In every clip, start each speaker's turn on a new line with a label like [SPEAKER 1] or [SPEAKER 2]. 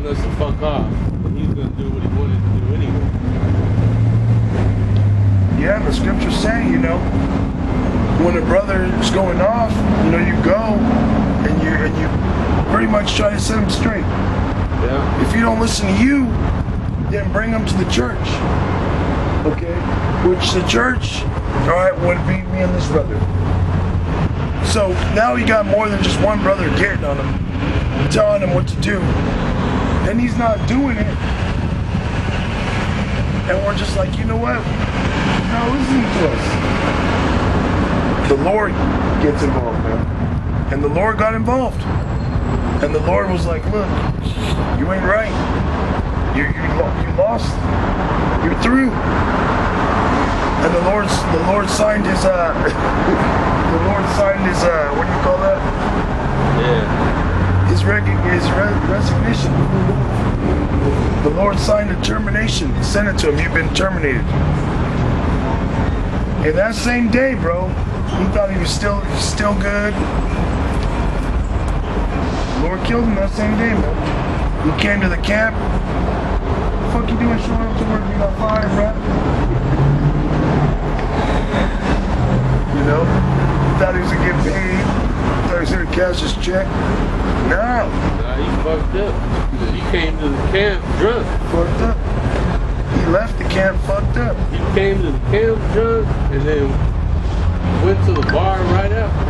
[SPEAKER 1] telling us to fuck off, and he's gonna do what he wanted to do anyway.
[SPEAKER 2] Yeah, the scriptures say, you know, when a brother is going off, you know, you go and you pretty much try to set him straight.
[SPEAKER 1] Yeah.
[SPEAKER 2] If you don't listen to you, then bring him to the church. Okay? Which the church, alright, would be me and this brother. So now he got more than just one brother getting on him, telling him what to do. And he's not doing it. And we're just like, you know what? He's not listening to us. The Lord gets involved, man. And the Lord got involved. And the Lord was like, look, you ain't right. You lost. You're through. And the Lord signed his what do you call that?
[SPEAKER 1] Yeah.
[SPEAKER 2] His resignation. The Lord signed a termination, sent it to him. You've been terminated. And that same day, bro, he thought he was still good. The Lord killed him that same day, man. He came to the camp. What the fuck you doing showing up to work? You got fired, bro. You know? He thought he was gonna get paid. Thought he was gonna cash his check. No.
[SPEAKER 1] Nah, he fucked up. He came to the camp drunk.
[SPEAKER 2] Fucked up. He left the camp fucked up.
[SPEAKER 1] He came to the camp drunk and then went to the bar right after.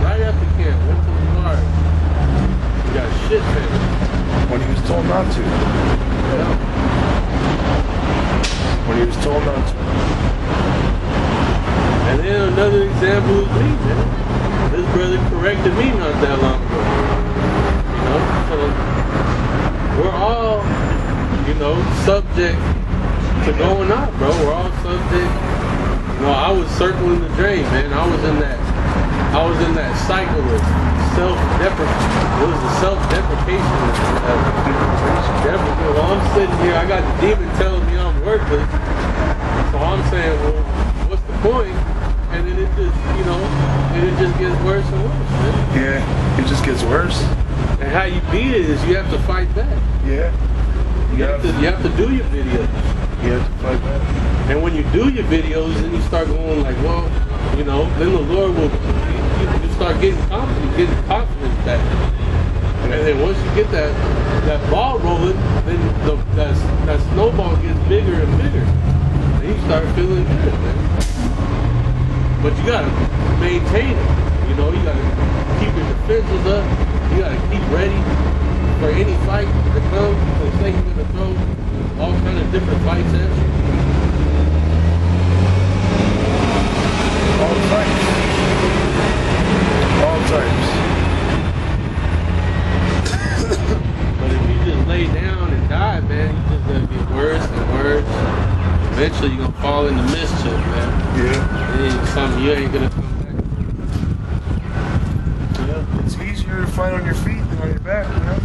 [SPEAKER 1] Right after camp, went to the bar. He got shit faced.
[SPEAKER 2] When he was told not to.
[SPEAKER 1] Yeah.
[SPEAKER 2] When he was told not to.
[SPEAKER 1] And then another example is me, man. This brother corrected me not that long ago. You know, so we're all, you know, subject to going out, bro. We're all subject. You know, I was circling the drain, man. I was in that cycle of self-deprecation. It was a self-deprecation. While I'm sitting here, I got the demon telling me I'm worthless. So I'm saying, well, what's the point? And then it just, you know, and it just gets worse and worse, man.
[SPEAKER 2] Yeah, it just gets worse.
[SPEAKER 1] And how you beat it is you have to fight back.
[SPEAKER 2] Yeah.
[SPEAKER 1] You have to do your videos.
[SPEAKER 2] You have to fight back.
[SPEAKER 1] And when you do your videos, then you start going like, well, you know, then the Lord will, you start getting confidence back. And then once you get that ball rolling, then that snowball gets bigger and bigger. And you start feeling good, man. But you gotta maintain it. You know, you gotta keep your defenses up. You gotta keep ready for any fight that comes. Because Satan's gonna throw all kind of different fights at you.
[SPEAKER 2] All types. All types.
[SPEAKER 1] But if you just lay down and die, man, you just gonna get worse and worse. Eventually you're gonna fall into mischief, man.
[SPEAKER 2] Yeah.
[SPEAKER 1] It ain't something you ain't gonna come back from.
[SPEAKER 2] Yeah. It's easier to fight on your feet than on your back, you know?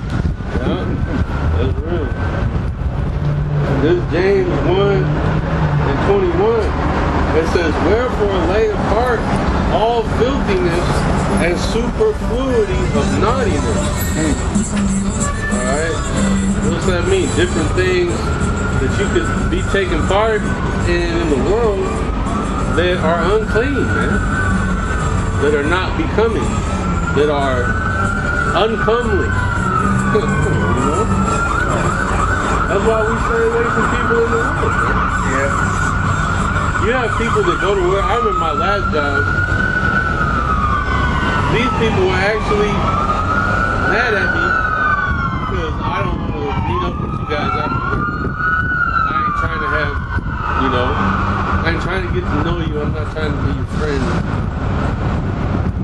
[SPEAKER 1] Yeah, that's real. This James 1:21. It says, wherefore lay apart all filthiness and superfluity of naughtiness. Alright? What does that mean? Different things that you could be taking part in the world that are unclean, man. That are not becoming. That are uncomely. You know? That's why we stay away from people in the world, man.
[SPEAKER 2] Yeah.
[SPEAKER 1] You have people that go to work. I remember my last job. These people were actually mad at me because I don't want to meet up with you guys after work. I ain't trying to have, you know, I ain't trying to get to know you. I'm not trying to be your friend.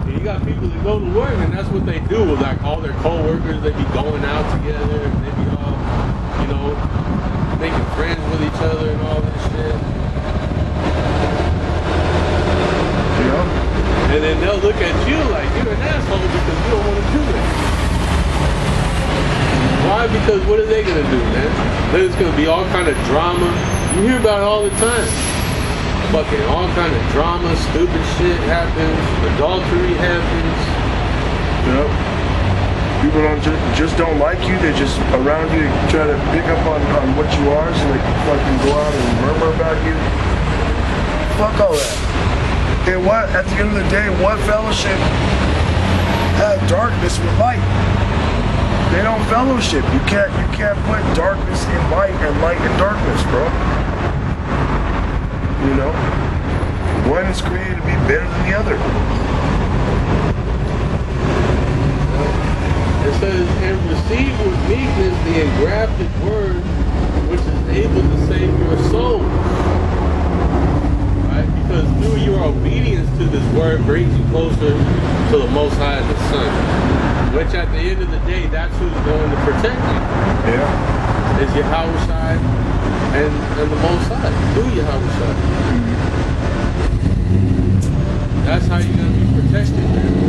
[SPEAKER 1] And you got people that go to work and that's what they do with like all their co-workers. They be going out together and they be all, you know, making friends with each other and all that shit. And then they'll look at you like you're an asshole because you don't want to do it. Why? Because what are they going to do, man? There's going to be all kind of drama. You hear about it all the time. Fucking all kind of drama, stupid shit happens, adultery happens.
[SPEAKER 2] Yep. People just don't like you. They're just around you to try to pick up on what you are, so they can fucking go out and murmur about you. Fuck all that. And what, at the end of the day, what fellowship has darkness with light? They don't fellowship. You can't put darkness in light and light in darkness, bro. You know? One is created to be better than the other.
[SPEAKER 1] It says, and receive with meekness the engrafted word, which is able to save your soul. Right? Because through your obedience to this word brings you closer to the Most High and the Son. Which at the end of the day, that's who's going to protect you.
[SPEAKER 2] Yeah.
[SPEAKER 1] Is Yahushua and the Most High. Through Yahushua. That's how you're going to be protected, man.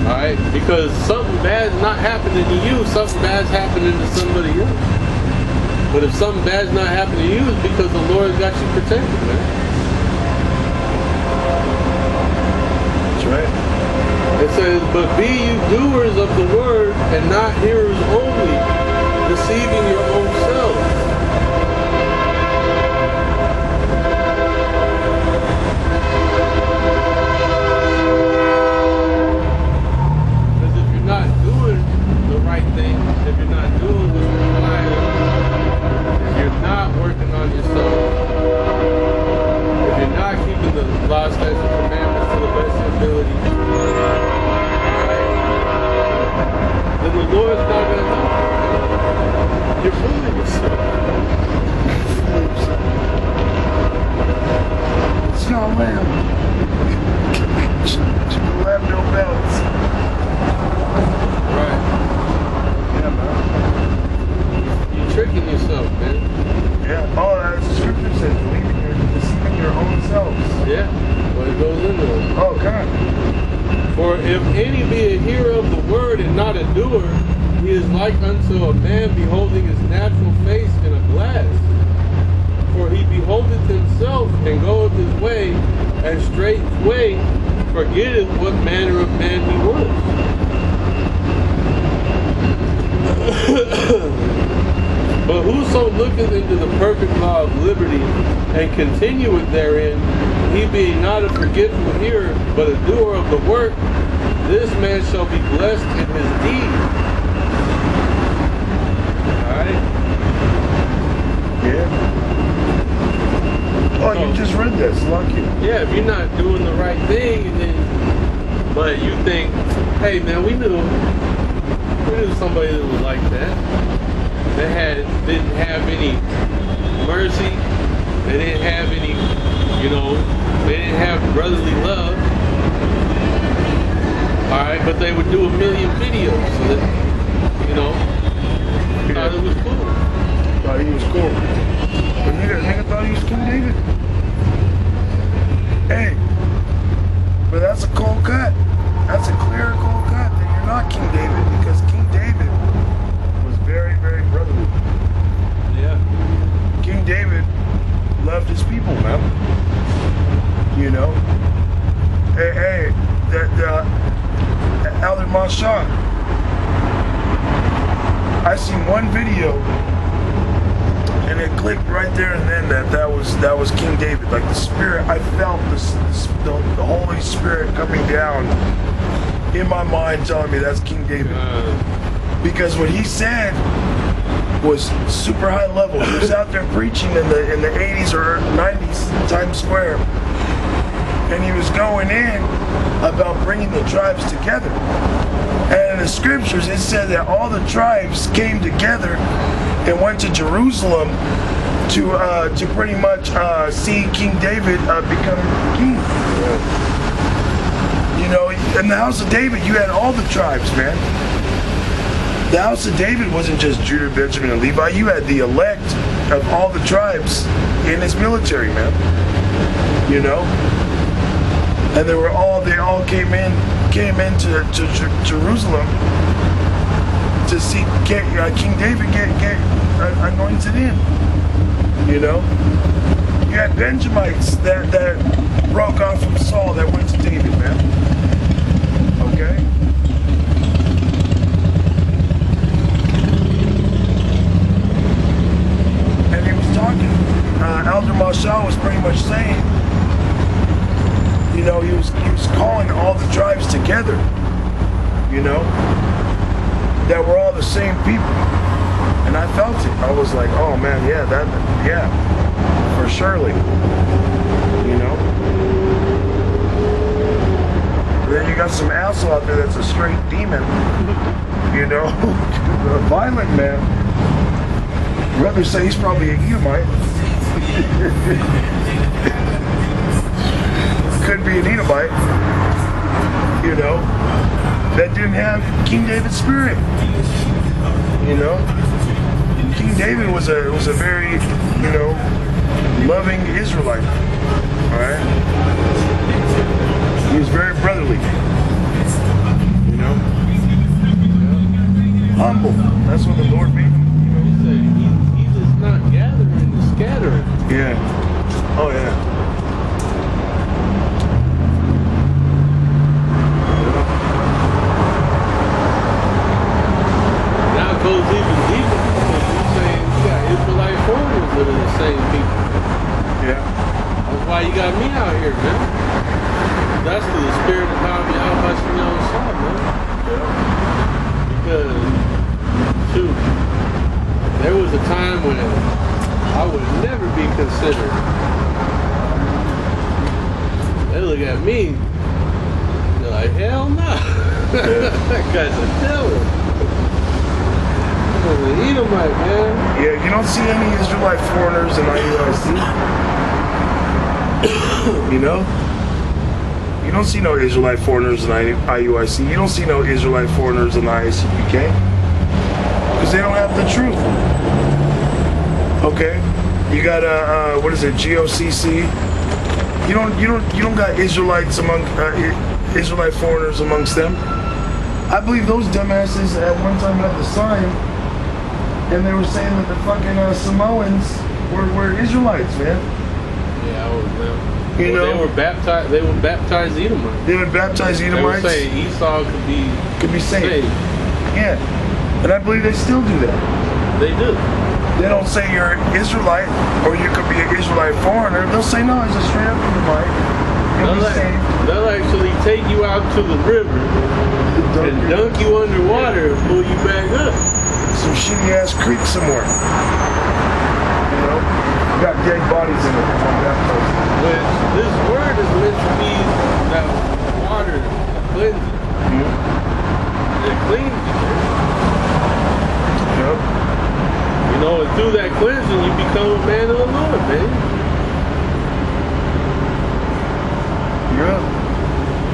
[SPEAKER 1] Alright? Because something bad's not happening to you, something bad's happening to somebody else. But if something bad's not happening to you, it's because the Lord got you protected, man.
[SPEAKER 2] That's right.
[SPEAKER 1] It says, but be you doers of the word and not hearers only, deceiving your own selves. If you're not doing what's required, if you're not working on yourself, if you're not keeping the law, statutes, and commandments to the best of your ability, right, then the Lord's not going to help you. You're fooling yourself.
[SPEAKER 2] It's not lamb. People have no belts.
[SPEAKER 1] Right. You're tricking yourself, man.
[SPEAKER 2] Yeah. Oh, as the scripture says, deceiving your own selves.
[SPEAKER 1] Yeah. Well, it goes into it.
[SPEAKER 2] Oh, God.
[SPEAKER 1] For if any be a hearer of the word and not a doer, he is like unto a man beholding his natural face in a glass. For he beholdeth himself and goeth his way, and straightway forgetteth what manner of man he was. But whoso looketh into the perfect law of liberty and continueth therein, he being not a forgetful hearer, but a doer of the work, this man shall be blessed in his deed. Alright?
[SPEAKER 2] Yeah. Oh, you just read this. Lucky.
[SPEAKER 1] Yeah, if you're not doing the right thing, and then, but you think, hey man, we knew somebody that was like that. They didn't have any mercy. They didn't have any, they didn't have brotherly love. Alright, but they would do a million videos so that, thought it was cool.
[SPEAKER 2] Thought he was cool. But nigga thought he was King David. Hey, but that's a cold cut. That's a clear cold cut that you're not King David, because King David was very, very brotherly.
[SPEAKER 1] Yeah.
[SPEAKER 2] King David loved his people, man. Hey, Elder Mashah. I seen one video, and it clicked right there and then that was King David. Like the Spirit, I felt the Holy Spirit coming down in my mind, telling me that's King David. Because what he said was super high level. He was out there preaching in the 80s or 90s in Times Square, and he was going in about bringing the tribes together. And in the scriptures, it said that all the tribes came together and went to Jerusalem to pretty much see King David become king. In the house of David, you had all the tribes, man. The house of David wasn't just Judah, Benjamin, and Levi. You had the elect of all the tribes in his military, man. And they all came into Jerusalem to see King David get anointed in. You had Benjamites that broke off from Saul that went to David, man. Okay? much saying, you know, he was calling all the tribes together, you know, that were all the same people. And I felt it. I was like, oh man, yeah, for surely, you know. Then you got some asshole out there that's a straight demon, you know, a violent man. Brothers say he's probably an Edomite. Could be an Edomite, you know, that didn't have King David's spirit, you know. King David was a very, you know, loving Israelite, all right. He was very brotherly, you know, humble. That's what the Lord made him.
[SPEAKER 1] He's just not gathering, he's scattering.
[SPEAKER 2] Yeah. Oh yeah.
[SPEAKER 1] Now it goes even deeper because you're saying you got Israelite foreigners that are the same people.
[SPEAKER 2] Yeah.
[SPEAKER 1] That's why you got me out here, man. That's through the spirit of how much you know shot, man.
[SPEAKER 2] Yeah.
[SPEAKER 1] Because, shoot, there was a time when I would never be considered. They look at me, they're like, hell no. That guy's a devil. He's an Edomite, man.
[SPEAKER 2] Yeah, you don't see any Israelite foreigners in IUIC. You know? You don't see no Israelite foreigners in IUIC. You don't see no Israelite foreigners in ISUPK. Because they don't have the truth. Okay? You got what is it, GOCC? You don't got Israelites among Israelite foreigners amongst them. I believe those dumbasses at one time had the sign, and they were saying that the fucking Samoans were Israelites, man.
[SPEAKER 1] Yeah, I was them.
[SPEAKER 2] You know,
[SPEAKER 1] they were baptized Edomites.
[SPEAKER 2] They would baptize Edomites.
[SPEAKER 1] They would say Esau could be saved.
[SPEAKER 2] Yeah, and I believe they still do that.
[SPEAKER 1] They do.
[SPEAKER 2] They don't say you're an Israelite or you could be an Israelite foreigner. They'll say no, he's a straight up Edomite.
[SPEAKER 1] They'll actually take you out to the river and dunk you underwater and pull you back up.
[SPEAKER 2] Some shitty ass creek somewhere. You know, you got dead bodies in it on that place.
[SPEAKER 1] But this word is meant to be that water cleansing. Mm-hmm. It cleans you.
[SPEAKER 2] Yep.
[SPEAKER 1] You know, and through that cleansing, you become a man of the Lord, man.
[SPEAKER 2] Yeah.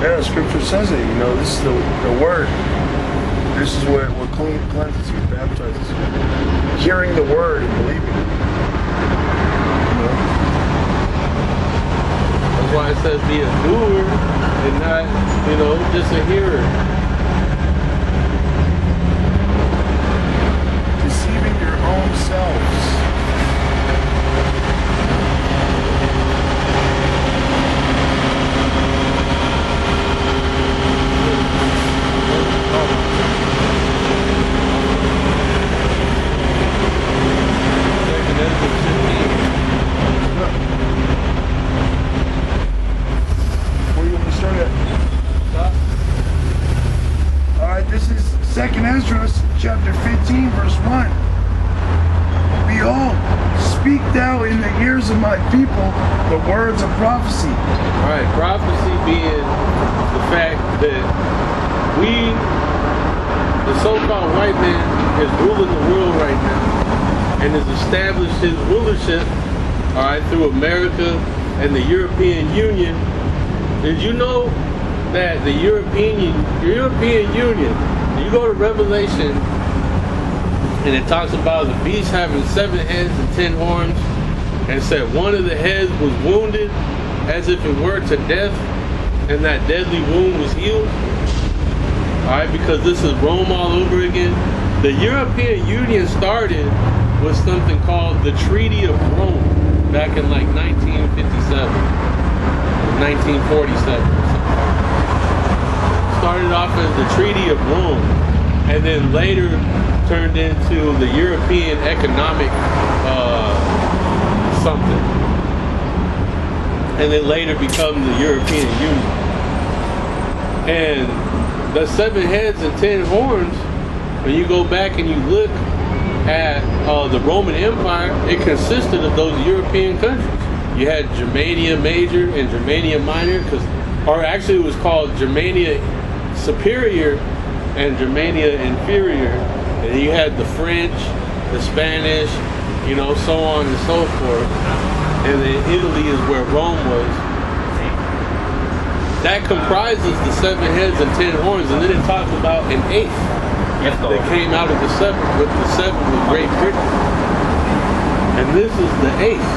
[SPEAKER 2] Yeah, Scripture says it. You know, this is the word. This is what cleanses you, baptizes you. Hearing the word and believing it. You know?
[SPEAKER 1] That's why it says be a doer and not, you know, just a hearer.
[SPEAKER 2] Deceiving your own selves. Where you want to start at? Alright, this is 2nd Ezra, chapter 15, verse 1. Behold, speak thou in the ears of my people the words of prophecy.
[SPEAKER 1] Alright, prophecy being the fact that we, the so-called white man, is ruling the world right now and has established his rulership, alright, through America and the European Union. Did you know that the European Union, you go to Revelation and it talks about the beast having 7 heads and 10 horns, and it said one of the heads was wounded as if it were to death, and that deadly wound was healed. Alright, because this is Rome all over again. The European Union started with something called the Treaty of Rome back in like 1957, 1947. Started off as the Treaty of Rome, and then later turned into the European Economic something. and then later become the European Union. And the 7 heads and 10 horns, when you go back and you look at the Roman Empire, it consisted of those European countries. You had Germania Major and Germania Minor, or actually it was called Germania Superior and Germania Inferior. And you had the French, the Spanish, you know, so on and so forth. And then Italy is where Rome was. That comprises the 7 heads and 10 horns, and then it talks about an 8th that came out of the 7, with the 7 with Great Britain. And this is the 8th,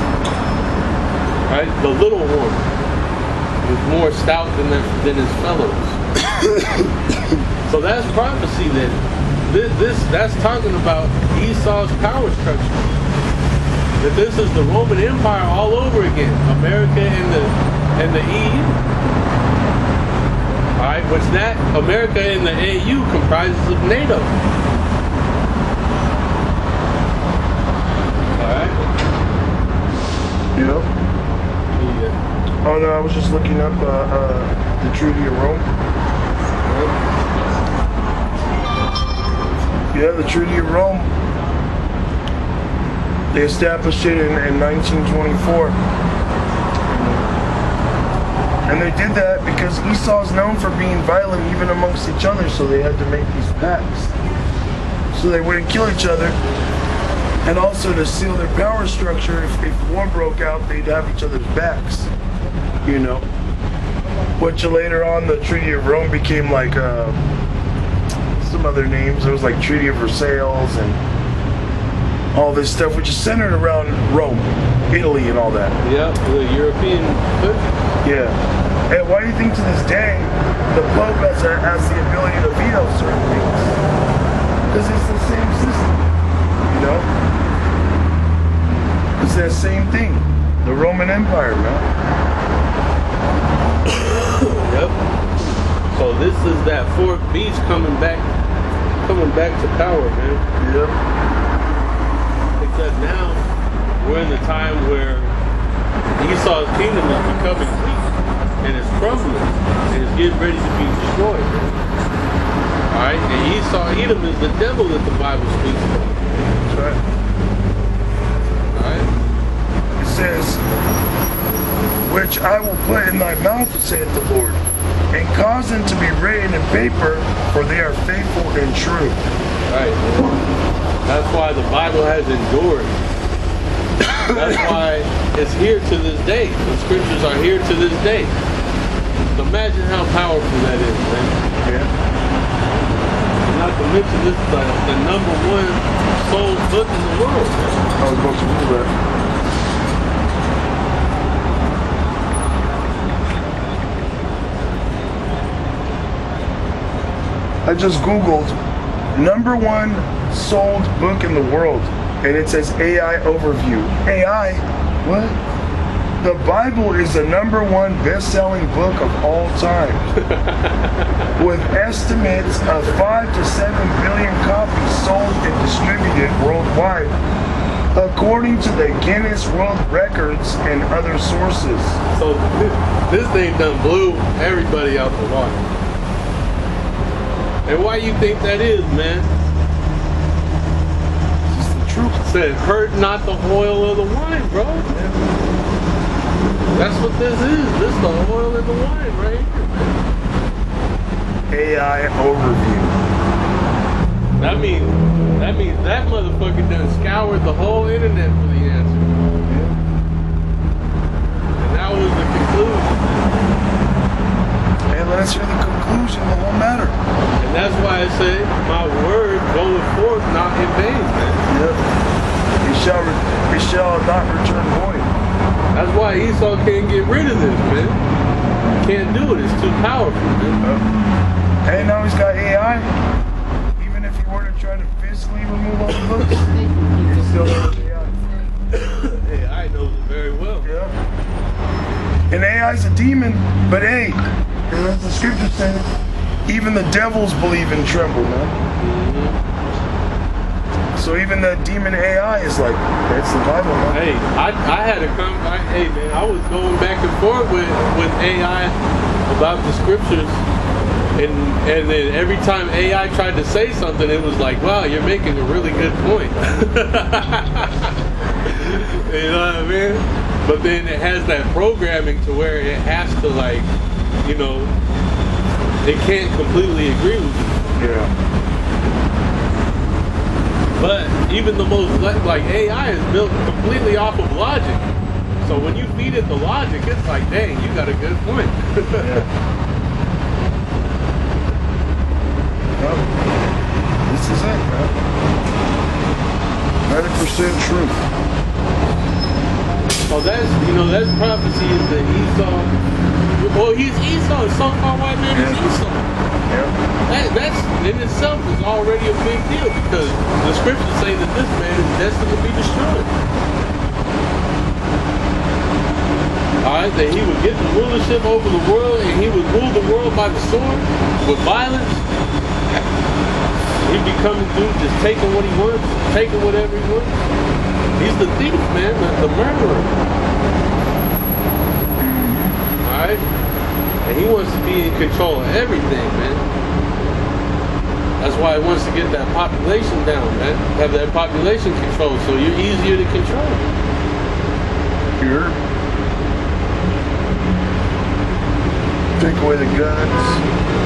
[SPEAKER 1] right? The little horn is more stout than his fellows. So that's prophecy then. That's talking about Esau's power structure. That this is the Roman Empire all over again. America and the EU. Alright, which that America and the AU comprises of NATO. Alright?
[SPEAKER 2] Yep.
[SPEAKER 1] Yeah.
[SPEAKER 2] Oh no, I was just looking up the Treaty of Rome. Yeah, the Treaty of Rome. They established it in 1924. And they did that because Esau is known for being violent even amongst each other, so they had to make these pacts. So they wouldn't kill each other. And also to seal their power structure, if war broke out, they'd have each other's backs. You know. Which later on, the Treaty of Rome became like some other names. It was like Treaty of Versailles and all this stuff, which is centered around Rome, Italy, and all that.
[SPEAKER 1] Yeah, the European country.
[SPEAKER 2] Yeah. And why do you think to this day the Pope has the ability to veto certain things? Because it's the same system, you know? It's that same thing. The Roman Empire, man.
[SPEAKER 1] Yep. So this is that 4th beast coming back to power, man.
[SPEAKER 2] Yep.
[SPEAKER 1] Except now we're in the time where Esau's kingdom is becoming weak and it's crumbling and it's getting ready to be destroyed. Alright? And Edom is the devil that the Bible speaks of.
[SPEAKER 2] That's right.
[SPEAKER 1] Alright?
[SPEAKER 2] It says, which I will put in thy mouth, saith the Lord, and cause them to be written in paper, for they are faithful and true.
[SPEAKER 1] Right. That's why the Bible has endured. That's why it's here to this day. The scriptures are here to this day. Imagine how powerful that is, man.
[SPEAKER 2] Yeah.
[SPEAKER 1] Not to mention this is the #1 sold book in the world.
[SPEAKER 2] I was about to do that. I just Googled #1 sold book in the world, and it says AI overview. AI? What? The Bible is the #1 best-selling book of all time, with estimates of 5 to 7 billion copies sold and distributed worldwide, according to the Guinness World Records and other sources.
[SPEAKER 1] So this thing done blew everybody out the water. And why you think that is, man?
[SPEAKER 2] It's the truth.
[SPEAKER 1] It said, hurt not the oil of the wine, bro. That's what this is. This is the oil in the wine right here, man.
[SPEAKER 2] AI overview.
[SPEAKER 1] That means that motherfucker done scoured the whole internet for the answer. And that was the conclusion.
[SPEAKER 2] And let's hear the conclusion of the whole matter.
[SPEAKER 1] And that's why I say, my word goeth forth not in vain, man.
[SPEAKER 2] Yep. It shall not return void.
[SPEAKER 1] That's why Esau can't get rid of this, man. Can't do it. It's too powerful, man.
[SPEAKER 2] And now he's got AI. Even if he were to try to physically remove all the books, he still has AI.
[SPEAKER 1] AI knows it very well.
[SPEAKER 2] Yeah. And AI's a demon, but hey, as the scripture says, even the devils believe and tremble, man. So even the demon AI is like, that's the Bible, man.
[SPEAKER 1] Hey, I had a hey man, I was going back and forth with AI about the scriptures, and then every time AI tried to say something, it was like, wow, you're making a really good point. You know what I mean? But then it has that programming to where it has to, like, you know, it can't completely agree with you.
[SPEAKER 2] Yeah.
[SPEAKER 1] But even the most, like AI is built completely off of logic. So when you feed it the logic, it's like, dang, you got a good point.
[SPEAKER 2] Yeah. Well, this is it, man. 100% truth.
[SPEAKER 1] So that's, you know, that's prophecy is the Esau. Well, he's Esau. So-called white man is Esau.
[SPEAKER 2] Yeah.
[SPEAKER 1] That's in itself is already a big deal because the scriptures say that this man is destined to be destroyed. Alright, that he would get the rulership over the world and he would rule the world by the sword with violence. He'd be coming through just taking what he wants, taking whatever he wants. He's the thief, man, the murderer. Alright? And he wants to be in control of everything, man. That's why he wants to get that population down, man. Have that population control so you're easier to control.
[SPEAKER 2] Sure. Take away the guns,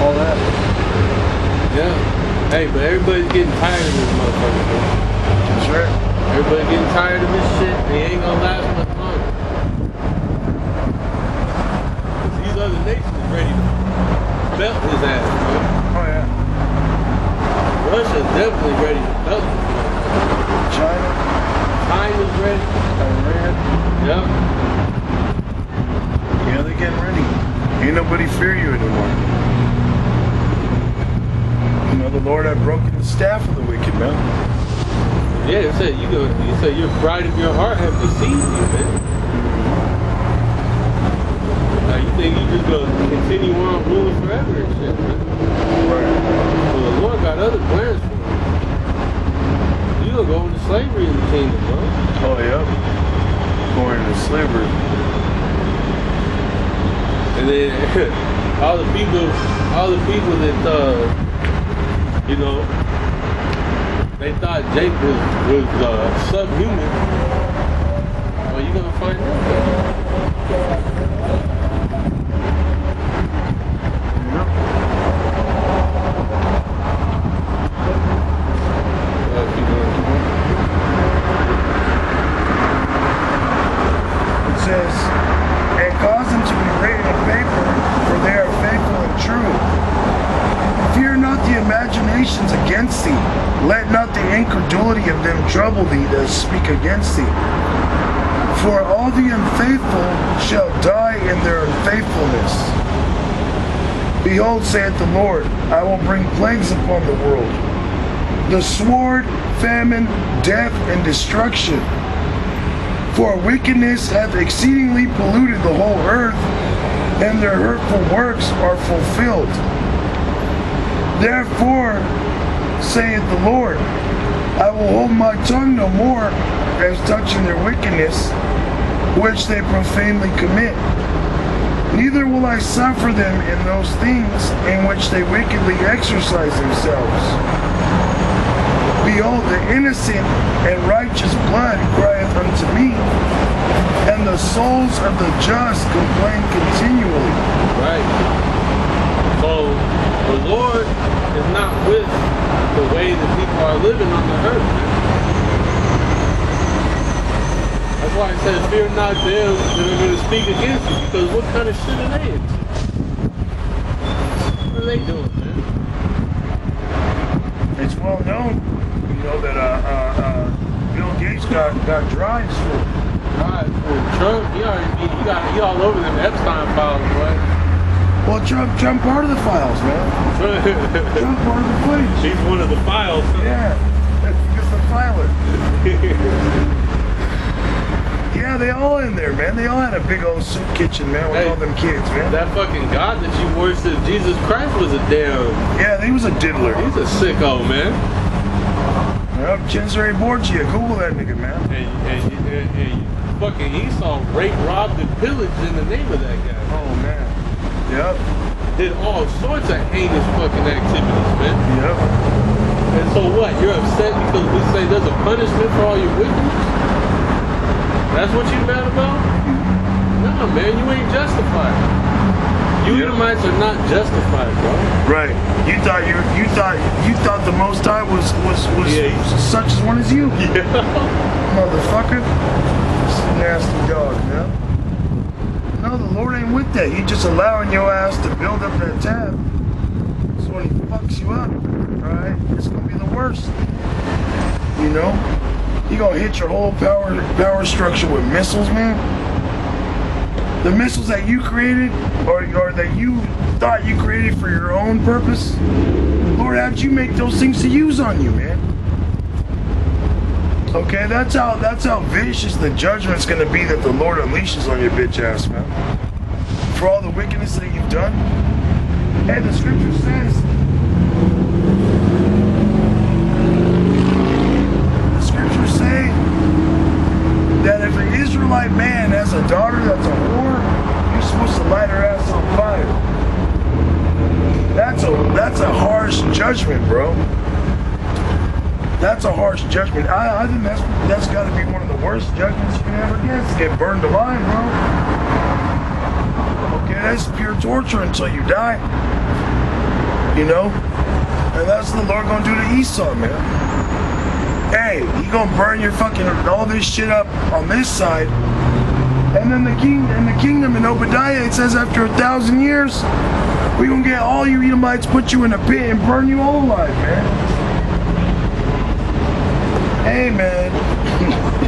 [SPEAKER 2] all that.
[SPEAKER 1] Yeah. Hey, but everybody's getting tired of this motherfucker, man.
[SPEAKER 2] That's right.
[SPEAKER 1] Everybody getting tired of this shit. They ain't gonna last much longer. These other nations is ready to belt his ass, man.
[SPEAKER 2] Oh, yeah.
[SPEAKER 1] Russia's definitely ready to belt his ass.
[SPEAKER 2] China.
[SPEAKER 1] China's ready.
[SPEAKER 2] Iran.
[SPEAKER 1] Yep.
[SPEAKER 2] Yeah, they're getting ready. Ain't nobody fear you anymore. You know, the Lord had broken the staff of the wicked, man.
[SPEAKER 1] Yeah, it said you said your pride of your heart have deceived you, man. Now you think you just gonna continue on ruling forever and shit, man.
[SPEAKER 2] Right.
[SPEAKER 1] Well, the Lord got other plans for you. You gonna go into slavery in the kingdom, bro.
[SPEAKER 2] Oh, yeah. Going into slavery.
[SPEAKER 1] And then all the people that you know, they thought Jake was subhuman. Well, you gonna find out.
[SPEAKER 2] It says, and cause them to be written in paper, for they are faithful and true. Fear not the imaginations against thee. Let not the incredulity of them trouble thee that speak against thee. For all the unfaithful shall die in their unfaithfulness. Behold, saith the Lord, I will bring plagues upon the world, the sword, famine, death, and destruction. For wickedness hath exceedingly polluted the whole earth, and their hurtful works are fulfilled. Therefore, saith the Lord, I will hold my tongue no more as touching their wickedness, which they profanely commit. Neither will I suffer them in those things in which they wickedly exercise themselves. Behold, the innocent and righteous blood crieth unto me, and the souls of the just complain continually.
[SPEAKER 1] Right. So the Lord is not with the way that people are living on the earth, man. That's why it says, fear not them that are going to speak against you, because what kind of shit are they into? What are they doing, man?
[SPEAKER 2] It's well known, you know, that Bill Gates got drives for.
[SPEAKER 1] God, Trump, he all over them Epstein files, boy.
[SPEAKER 2] Well, Trump part of the files, man. Trump part of the footage.
[SPEAKER 1] He's one of the files.
[SPEAKER 2] Yeah, that's the filer. Yeah, they all in there, man. They all had a big old soup kitchen, man, with all them kids, man.
[SPEAKER 1] That fucking God that you worship, Jesus Christ, was a damn...
[SPEAKER 2] Yeah, he was a diddler.
[SPEAKER 1] He's a sicko, man.
[SPEAKER 2] Yep, Cesare Borgia. Google that nigga, man.
[SPEAKER 1] And fucking Esau raped, robbed, and pillaged in the name of that guy.
[SPEAKER 2] Oh, man. Yep.
[SPEAKER 1] Did all sorts of heinous fucking activities, man.
[SPEAKER 2] Yep.
[SPEAKER 1] And so what? You're upset because we say there's a punishment for all your wickedness? That's what you mad about? No, man, you ain't justified. You Edomites are not justified, bro.
[SPEAKER 2] Right. You thought the Most High was such as one as you.
[SPEAKER 1] Yeah.
[SPEAKER 2] Motherfucker. Nasty dog, man. No, the Lord ain't with that. He just allowing your ass to build up that tab. So when he fucks you up, alright, it's gonna be the worst. You know? He gonna hit your whole power structure with missiles, man. The missiles that you created, or that you thought you created for your own purpose, Lord, how'd you make those things to use on you, man? Okay, that's how vicious the judgment's gonna be that the Lord unleashes on your bitch ass, man. For all the wickedness that you've done. Hey, the scripture says, that if an Israelite man has a daughter that's a whore, you're supposed to light her ass on fire. That's a harsh judgment, bro. That's a harsh judgment. I think that's got to be one of the worst judgments you can ever get burned alive, bro. Okay, that's pure torture until you die. You know? And that's what the Lord gonna do to Esau, man. Hey, he gonna burn your fucking all this shit up on this side, and then the kingdom in Obadiah, it says after 1,000 years, we gonna get all you Edomites, put you in a pit, and burn you all alive, man. Hey, man.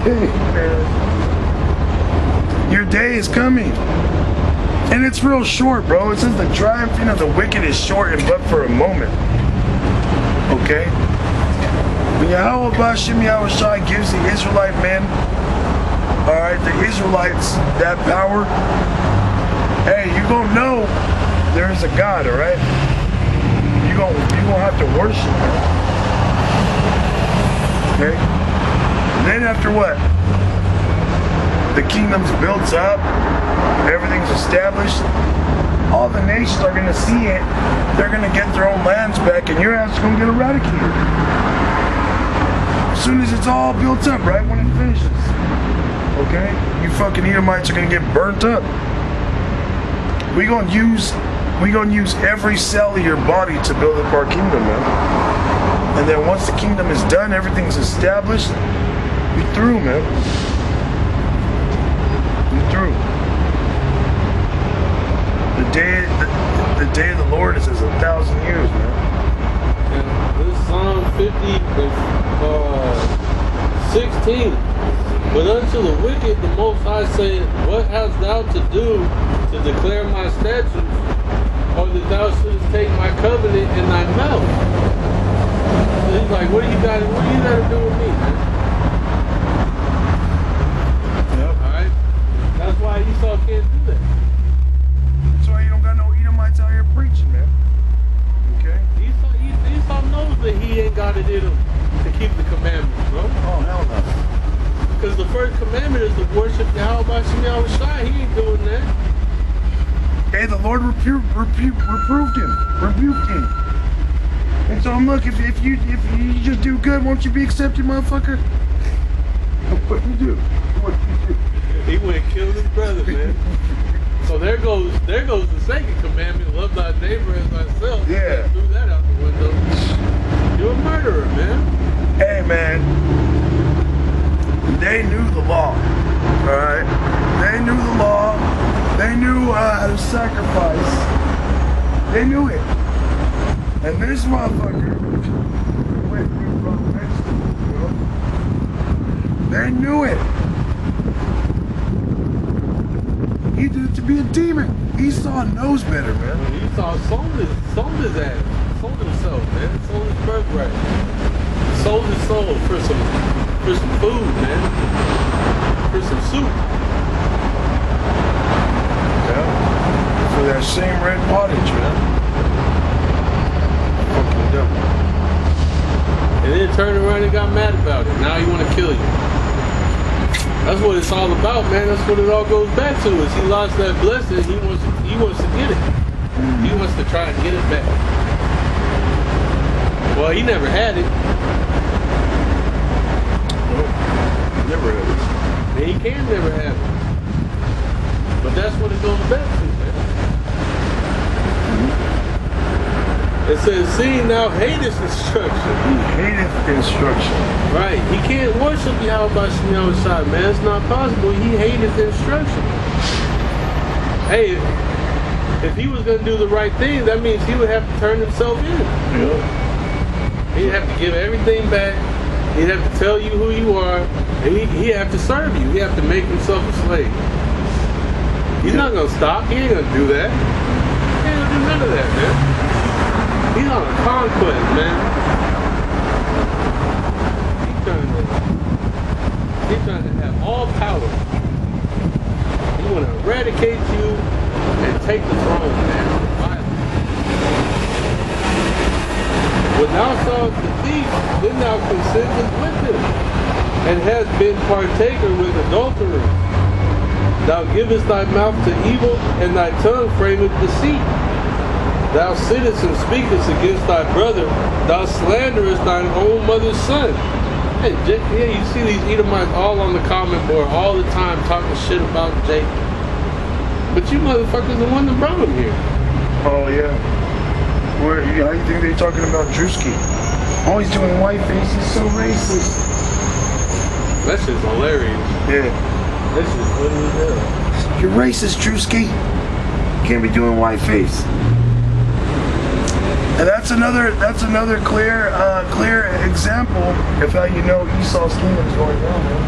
[SPEAKER 2] Hey, man. Your day is coming, and it's real short, bro. It says the triumphing of the wicked is short and but for a moment. Okay. When Yahweh Bashim Yahushai gives the Israelite men, alright, the Israelites, that power, hey, you gonna know there is a God, alright? You gonna have to worship him. Okay? And then after what? The kingdom's built up, everything's established, all the nations are gonna see it, they're gonna get their own lands back, and your ass is gonna get eradicated. As soon as it's all built up, right when it finishes. Okay? You fucking Edomites are gonna get burnt up. We gonna use every cell of your body to build up our kingdom, man. And then once the kingdom is done, everything's established, we through, man. We through. The day of the Lord is as 1,000 years, man.
[SPEAKER 1] This Psalm 16. But unto the wicked the Most High saith, what hast thou to do to declare my statutes, or that thou shouldest take my covenant in thy mouth? So he's like, what do you got to do with me, man?
[SPEAKER 2] Yep.
[SPEAKER 1] Alright? That's why Esau can't do that.
[SPEAKER 2] That's why you don't got no Edomites out here preaching, man. Okay?
[SPEAKER 1] Esau knows that he ain't got it in him to keep the commandments, bro.
[SPEAKER 2] Oh, hell no.
[SPEAKER 1] Because the first commandment is to worship Yahweh Bashim Yahushai. He ain't doing that.
[SPEAKER 2] Hey, the Lord reproved him, rebuked him. And so I'm looking, if you just do good, won't you be accepted, motherfucker? What you do? What you do?
[SPEAKER 1] He went and killed his brother, man. So there goes the second commandment, love thy neighbor as thyself.
[SPEAKER 2] Yeah.
[SPEAKER 1] Threw that out the window. You're a murderer, man.
[SPEAKER 2] Hey, man. They knew the law. Alright? They knew the law. They knew how to sacrifice. They knew it. And this motherfucker went from vegetable, you know? They knew it. He did it to be a demon. Esau knows better, man.
[SPEAKER 1] Esau sold his ass. Sold himself, man. Sold his birthright. Sold his soul for some food, man. For some soup.
[SPEAKER 2] Yeah. For that same red pottage, man. Fucking devil.
[SPEAKER 1] and then turned around and got mad about it. Now he want to kill you. That's what it's all about, man. That's what it all goes back to. Is he lost that blessing? He wants to get it. He wants to try and get it back. Well, he never had it.
[SPEAKER 2] Never had it.
[SPEAKER 1] And he can never have it. But that's what it goes back to, man. It says, see, now hateth instruction.
[SPEAKER 2] He hateth instruction.
[SPEAKER 1] Right. He can't worship Yahweh outside, man. It's not possible. He hateth instruction. Hey, if he was going to do the right thing, that means he would have to turn himself in.
[SPEAKER 2] Yeah.
[SPEAKER 1] He'd have to give everything back. He'd have to tell you who you are. And he'd have to serve you. He'd have to make himself a slave. He's not going to stop. He ain't going to do that. He ain't going to do none of that, man. He's on a conquest, man. He's trying to have all power. He want to eradicate you and take the throne, man. Violence. When thou sawest the thief, then thou consentest with him, and hast been partaker with adultery. Thou givest thy mouth to evil, and thy tongue frameth deceit. Thou sittest and speakest against thy brother. Thou slanderest thine own mother's son. Hey, yeah, you see these Edomites all on the comment board all the time talking shit about Jake. But you motherfuckers the one that brought him here.
[SPEAKER 2] Oh, yeah. How do you think they're talking about Drewski? Oh, he's doing whiteface. He's so racist.
[SPEAKER 1] That's just hilarious.
[SPEAKER 2] Yeah.
[SPEAKER 1] That's just funny as hell.
[SPEAKER 2] You're racist, Drewski. You can't be doing whiteface. And that's another clear example of how you know Esau's kingdom's going down, man.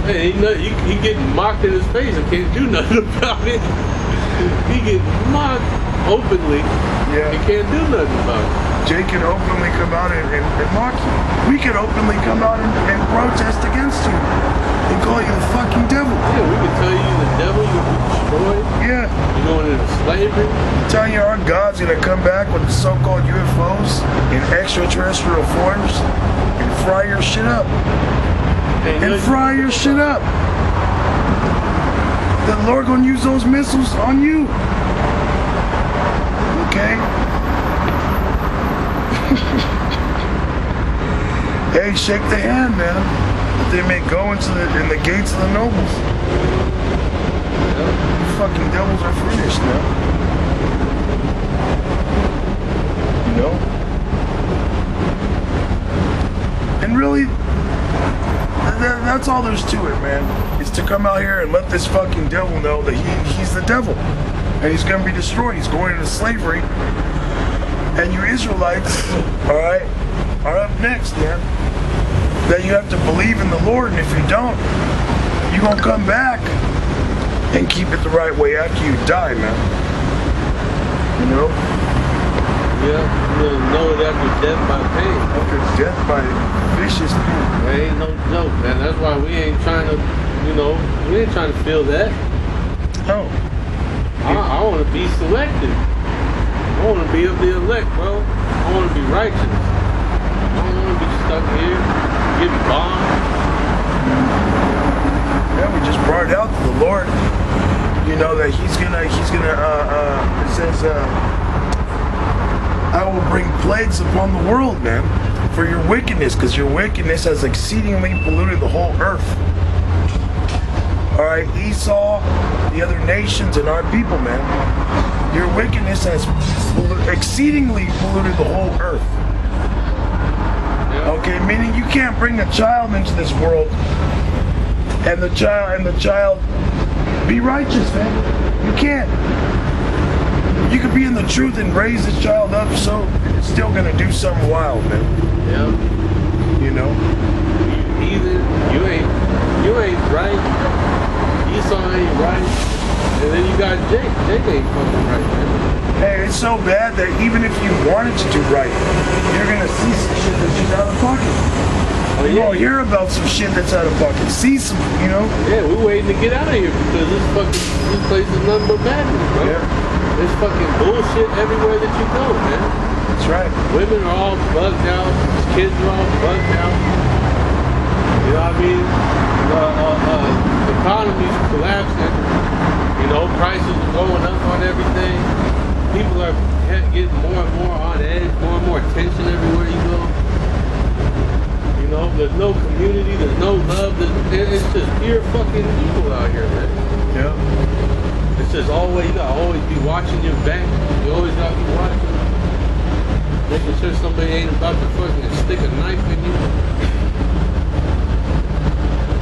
[SPEAKER 1] Hey, he getting mocked in his face and can't do nothing about it. He getting mocked openly.
[SPEAKER 2] Yeah.
[SPEAKER 1] He can't do nothing about it.
[SPEAKER 2] Jay can openly come out and mock you. We can openly come out and protest against you and call you the fucking devil.
[SPEAKER 1] Yeah, we can tell you the devil, you'll be destroyed.
[SPEAKER 2] Yeah.
[SPEAKER 1] You're going into slavery.
[SPEAKER 2] Telling you our God's gonna come back with the so-called UFOs in extraterrestrial forms and fry your shit up. And fry your shit up. The Lord gonna use those missiles on you. Okay? Hey, shake the hand, man. That they may go in the gates of the nobles. You fucking devils are finished now. You know? And really, that's all there's to it, man. Is to come out here and let this fucking devil know that he's the devil. And he's gonna be destroyed. He's going into slavery. And you Israelites, alright, are up next, man. That you have to believe in the Lord, and if you don't, you're gonna come back and keep it the right way after you die, man. You know?
[SPEAKER 1] Yeah, you'll know it after death by pain.
[SPEAKER 2] After death by vicious pain.
[SPEAKER 1] That ain't no joke, man. That's why we ain't trying to, we ain't trying to feel that.
[SPEAKER 2] No.
[SPEAKER 1] I want to be selected. I want to be of the elect, bro. I want to be righteous. I don't want to be stuck here, getting bombed.
[SPEAKER 2] Yeah, we just brought it out to the Lord. You know that he's gonna, it says, I will bring plagues upon the world, man, for your wickedness, because your wickedness has exceedingly polluted the whole earth. Alright, Esau, the other nations, and our people, man. Your wickedness has exceedingly polluted the whole earth. Okay, meaning you can't bring a child into this world and the child be righteous, man. You can't. You could be in the truth and raise this child up, so it's still gonna do something wild, man.
[SPEAKER 1] Yeah.
[SPEAKER 2] You know?
[SPEAKER 1] You ain't right. Esau ain't right. And then you got Jake. Jake ain't fucking right, man.
[SPEAKER 2] Hey, it's so bad that even if you wanted to do right, you're gonna see some shit that's just out of pocket.
[SPEAKER 1] Oh, yeah.
[SPEAKER 2] You won't hear about some shit that's out of pocket. See some, you know?
[SPEAKER 1] Yeah, we're waiting to get out of here because this place is nothing but madness, bro.
[SPEAKER 2] Yeah.
[SPEAKER 1] There's fucking bullshit everywhere that you go, man.
[SPEAKER 2] That's right.
[SPEAKER 1] Women are all bugged out. kids are all bugged out. You know what I mean? The economy's collapsing. You know, prices are going up on everything. People are getting more and more on edge, more and more tension everywhere you go. You know, there's no community, there's no love. It's just pure fucking evil out here, man.
[SPEAKER 2] Yeah.
[SPEAKER 1] It's just always, you gotta always be watching your back. You always gotta be watching. Making sure somebody ain't about to fucking stick a knife in you.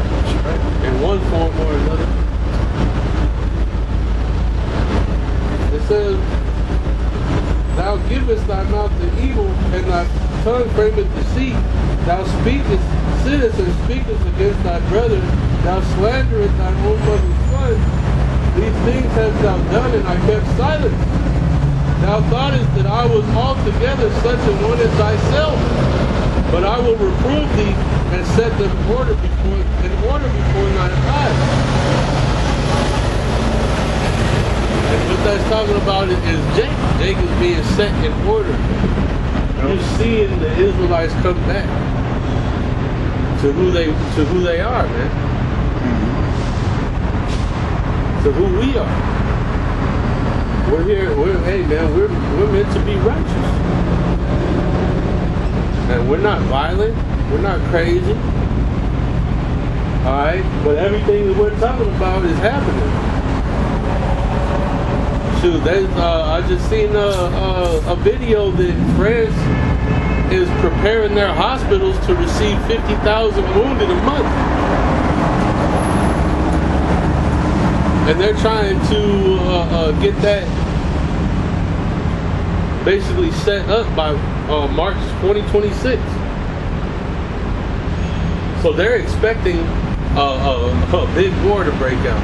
[SPEAKER 2] That's right.
[SPEAKER 1] In one form or another. It says, thou givest thy mouth to evil, and thy tongue frameth deceit. Thou sittest and speakest against thy brother. Thou slanderest thy own mother's son. These things hast thou done, and I kept silence. Thou thoughtest that I was altogether such a one as thyself. But I will reprove thee, and set them in order before thine eyes. And what that's talking about is Jacob. Jacob being set in order. You're seeing the Israelites come back to who they are, man. To who we are. We're here. Hey, man. We're meant to be righteous, and we're not violent. We're not crazy. All right, but everything that we're talking about is happening. Shoot, I just seen a video that France is preparing their hospitals to receive 50,000 wounded a month. And they're trying to get that basically set up by March 2026. So they're expecting a big war to break out.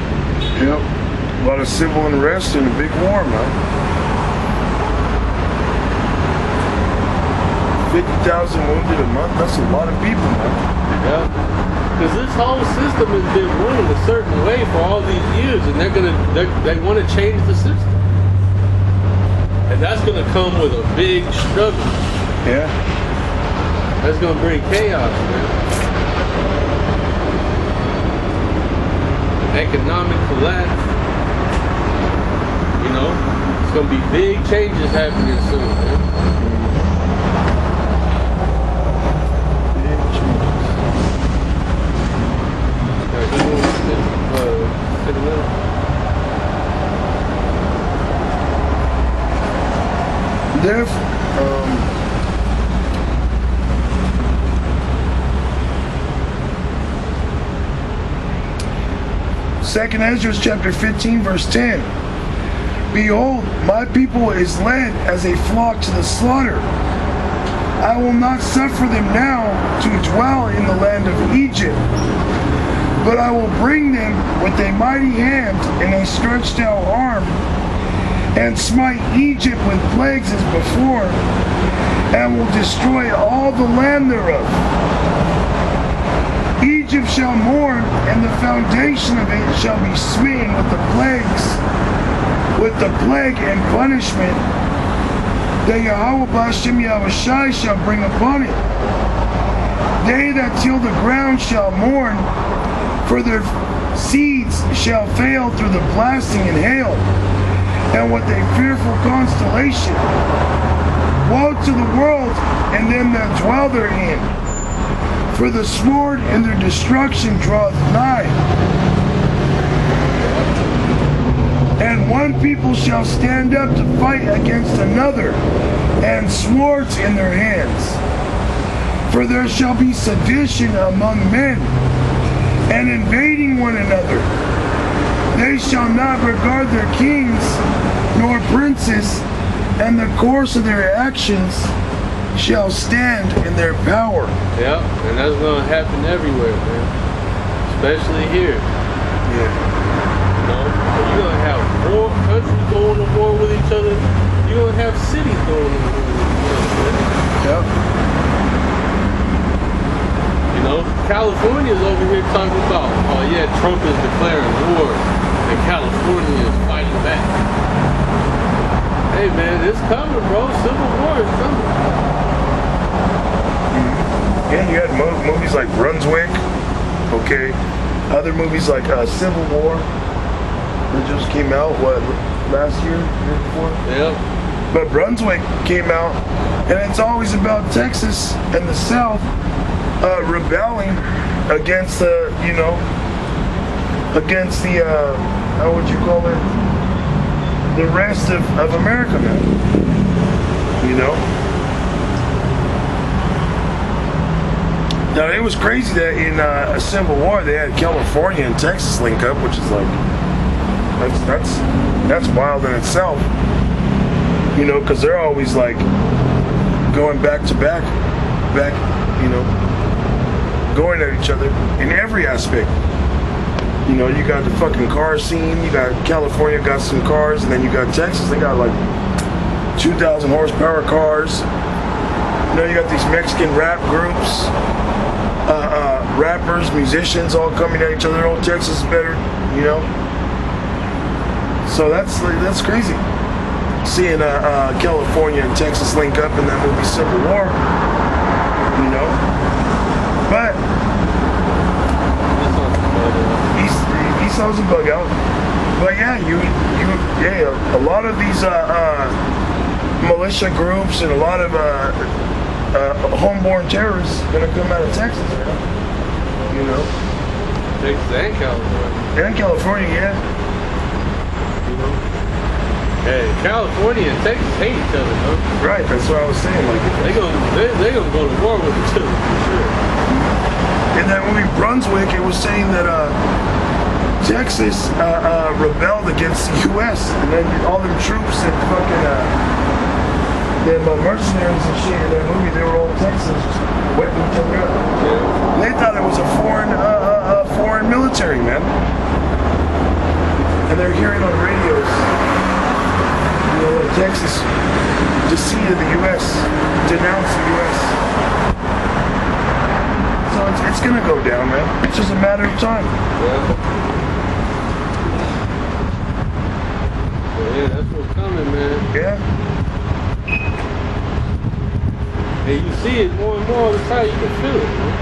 [SPEAKER 2] Yep. A lot of civil unrest and a big war, man. 50,000 wounded a month, that's a lot of people, man.
[SPEAKER 1] Yeah. Because this whole system has been running a certain way for all these years, and they want to change the system. And that's gonna come with a big struggle.
[SPEAKER 2] Yeah.
[SPEAKER 1] That's gonna bring chaos, man. Economic collapse. You know, it's gonna be big changes happening soon, man.
[SPEAKER 2] Therefore, Second Ezra chapter 15 verse 10. Behold, my people is led as a flock to the slaughter. I will not suffer them now to dwell in the land of Egypt, but I will bring them with a mighty hand and a stretched out arm, and smite Egypt with plagues as before, and will destroy all the land thereof. Egypt shall mourn, and the foundation of it shall be smitten with the plague and punishment that Yahweh B'Hashem Yahushai shall bring upon it. They that till the ground shall mourn, for their seeds shall fail through the blasting and hail, and with a fearful constellation. Woe to the world and them that dwell therein, for the sword and their destruction draweth nigh. And one people shall stand up to fight against another, and swords in their hands. For there shall be sedition among men, and invading one another. They shall not regard their kings nor princes, and the course of their actions shall stand in their power.
[SPEAKER 1] Yeah, and that's gonna happen everywhere, man. Especially here.
[SPEAKER 2] Yeah.
[SPEAKER 1] You know, you're gonna have war countries going to war with each other. You're gonna have cities going to war with each other.
[SPEAKER 2] Yep.
[SPEAKER 1] You know, California's over here talking about, oh yeah, Trump is declaring war, and California is fighting back. Hey man, it's coming, bro. Civil war is coming.
[SPEAKER 2] Yeah, you had movies like Brunswick, okay? Other movies like Civil War that just came out, last year, year before?
[SPEAKER 1] Yeah.
[SPEAKER 2] But Brunswick came out, and it's always about Texas and the South rebelling against against the, how would you call it? The rest of America now. You know? Now, it was crazy that in a Civil War they had California and Texas link up, which is like, that's wild in itself. You know, because they're always like going back to back, you know, going at each other in every aspect. You know, you got the fucking car scene, you got California got some cars, and then you got Texas, they got like 2,000 horsepower cars. You know, you got these Mexican rap groups, rappers, musicians all coming at each other. Oh, Texas is better, you know. So that's crazy. Seeing California and Texas link up in that movie Civil War, you know. But he sells a bug out. But yeah, a lot of these militia groups and a lot of homeborn terrorists gonna come out of Texas, man. You know.
[SPEAKER 1] Texas and California.
[SPEAKER 2] And California, yeah.
[SPEAKER 1] You know. Hey, California and Texas hate each other, though.
[SPEAKER 2] Right, that's what I was saying. Like
[SPEAKER 1] they gonna go to war with each other for sure.
[SPEAKER 2] In that movie Brunswick, it was saying that Texas rebelled against the U.S. and then all them troops and fucking them mercenaries and shit in that movie, they were all Texans just wetting each other up. Yeah. And they thought it was a foreign military, man. And they're hearing on radios, you know, Texas deceded the U.S., denounced the U.S. So it's gonna go down, man. It's just a matter of time.
[SPEAKER 1] Yeah, that's what's coming, man.
[SPEAKER 2] Yeah.
[SPEAKER 1] And you see it more and more all the time. You can feel it, man.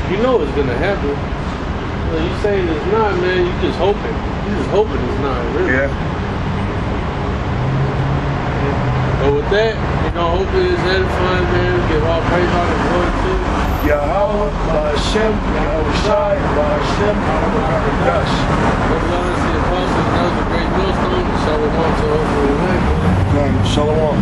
[SPEAKER 1] You know it's gonna happen. Well, you saying it's not, man. You just hoping. You just hoping it's not, really.
[SPEAKER 2] Yeah.
[SPEAKER 1] But with that, you know, hoping it's edifying, man. Give all praise, all the glory to it.
[SPEAKER 2] Yahweh, Hashem, Yahushai, Hashem, Yahushai.
[SPEAKER 1] Let's learn to see the apostles. That was a great millstone. Shalom to hopefully.
[SPEAKER 2] Shalom.